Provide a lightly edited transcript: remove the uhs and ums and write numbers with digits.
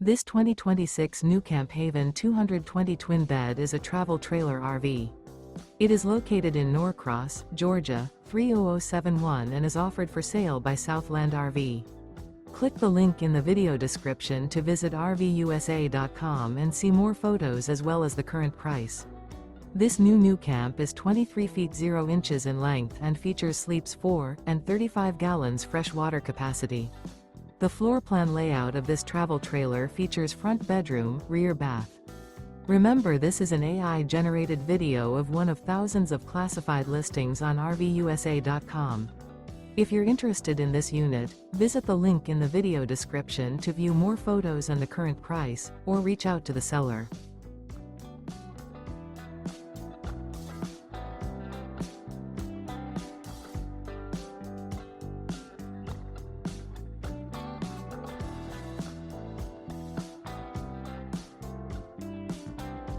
This 2026 NuCamp Haven 220 twin bed is a travel trailer RV. It is located in Norcross, Georgia, 30071 and is offered for sale by Southland RV. Click the link in the video description to visit RVUSA.com and see more photos as well as the current price. This new NuCamp is 23 feet 0 inches in length and features sleeps 4 and 35 gallons fresh water capacity. The floor plan layout of this travel trailer features front bedroom, rear bath. Remember, this is an AI-generated video of one of thousands of classified listings on RVUSA.com. If you're interested in this unit, visit the link in the video description to view more photos and the current price, or reach out to the seller.